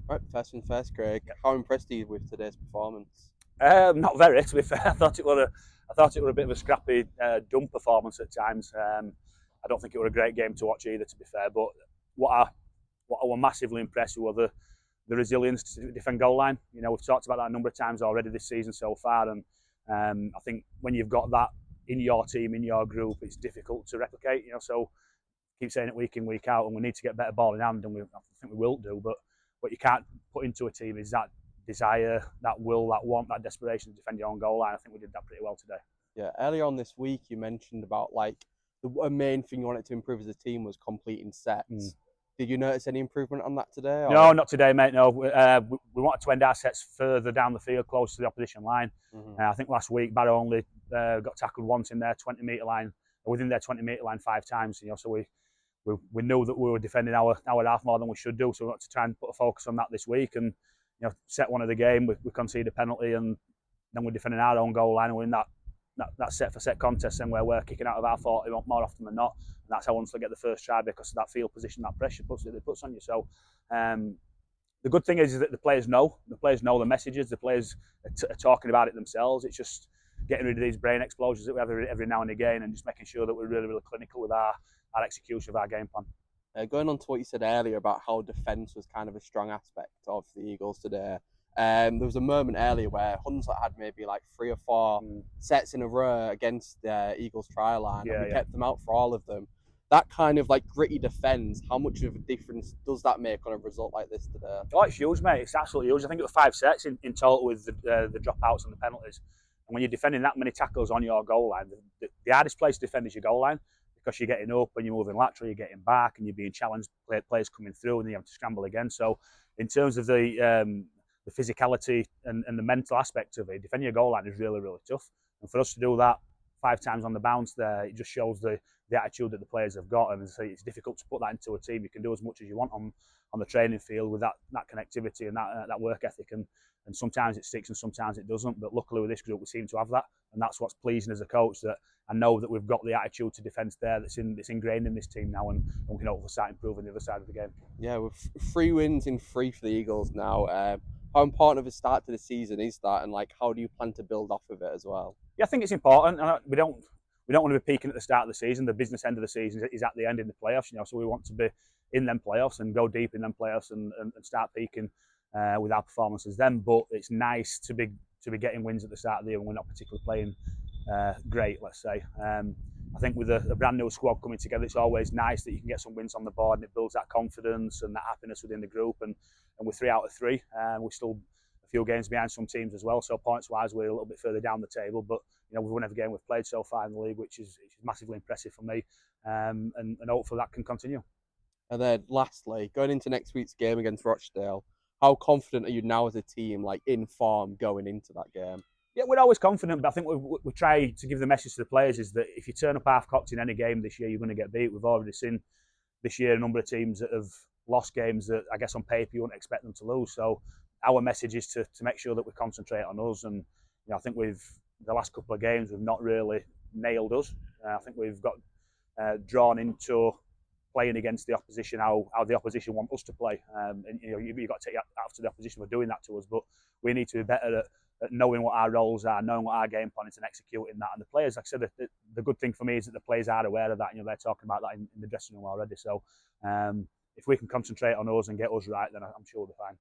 Right, first things first, Craig. How impressed are you with today's performance? Not very, to be fair. I thought it were a bit of a scrappy, dumb performance at times. I don't think it were a great game to watch either, to be fair. But what I what I was massively impressed with were the resilience to defend goal line. You know, we've talked about that a number of times already this season so far, and I think when you've got that in your team, in your group, it's difficult to replicate. You know, so keep saying it week in, week out, and we need to get better ball in hand, and I think we will do. But what you can't put into a team is that desire, that will, that want, that desperation to defend your own goal line. I think we did that pretty well today. Yeah, earlier on this week, you mentioned about like the main thing you wanted to improve as a team was completing Mm. sets. Did you notice any improvement on that today? No, Or not today, mate. No, we wanted to end our sets further down the field, close to the opposition line. I think last week Barrow only got tackled once in their 20-metre line, within their 20-metre line 5 times. You know, so we knew that we were defending our half more than we should do. So we got to try and put a focus on that this week. And set one of the game, we conceded a penalty, and then we're defending our own goal line, and we're in that set for set contest, and where we're kicking out of our 40 more often than not. And that's how Hunslet get the first try, because of that field position, that pressure it puts on you. So the good thing is that the players know the messages. The players are talking about it themselves. It's just getting rid of these brain explosions that we have every now and again, and just making sure that we're really, really clinical with our execution of our game plan. going on to what you said earlier about how defence was kind of a strong aspect of the Eagles today. There was a moment earlier where Hunslet had maybe like 3 or 4 sets in a row against the Eagles try line, and we kept them out for all of them. That kind of like gritty defence, how much of a difference does that make on a result like this today? Oh, it's huge, mate. It's absolutely huge. I think it was 5 sets in total with the dropouts and the penalties. And when you're defending that many tackles on your goal line, the hardest place to defend is your goal line, because you're getting up and you're moving laterally, you're getting back, and you're being challenged, players coming through, and then you have to scramble again. So, in terms of the physicality and the mental aspect of it, defending your goal line is really, really tough. And for us to do that 5 times on the bounce there, it just shows the attitude that the players have got. And so it's difficult to put that into a team. You can do as much as you want on the training field with that connectivity and that work ethic. And sometimes it sticks and sometimes it doesn't. But luckily with this group, we seem to have that. And that's what's pleasing as a coach, that I know that we've got the attitude to defence there that's ingrained in this team now, and we can hopefully start improving the other side of the game. Yeah, with 3 wins in 3 for the Eagles now. How important of a start to the season is that, and like how do you plan to build off of it as well? Yeah, I think it's important. We don't want to be peaking at the start of the season. The business end of the season is at the end in the playoffs. So we want to be in them playoffs and go deep in them playoffs and start peaking with our performances then. But it's nice to be getting wins at the start of the year when we're not particularly playing great, let's say. I think with a brand new squad coming together, it's always nice that you can get some wins on the board, and it builds that confidence and that happiness within the group. And we're 3 out of 3. We're still a few games behind some teams as well. So points wise, we're a little bit further down the table. But we've won every game we've played so far in the league, which is massively impressive for me. And hopefully that can continue. And then lastly, going into next week's game against Rochdale, how confident are you now as a team, like in form going into that game? Yeah, we're always confident, but I think we try to give the message to the players is that if you turn up half-cocked in any game this year, you're going to get beat. We've already seen this year a number of teams that have lost games that I guess on paper you wouldn't expect them to lose. So our message is to make sure that we concentrate on us. And I think the last couple of games we've not really nailed us. I think we've got drawn into playing against the opposition how the opposition want us to play. And you've got to take that after the opposition for doing that to us, but we need to be better at knowing what our roles are, knowing what our game plan is, and executing that. And the players, like I said, the good thing for me is that the players are aware of that. They're talking about that in the dressing room already. So if we can concentrate on us and get us right, then I'm sure we'll be fine.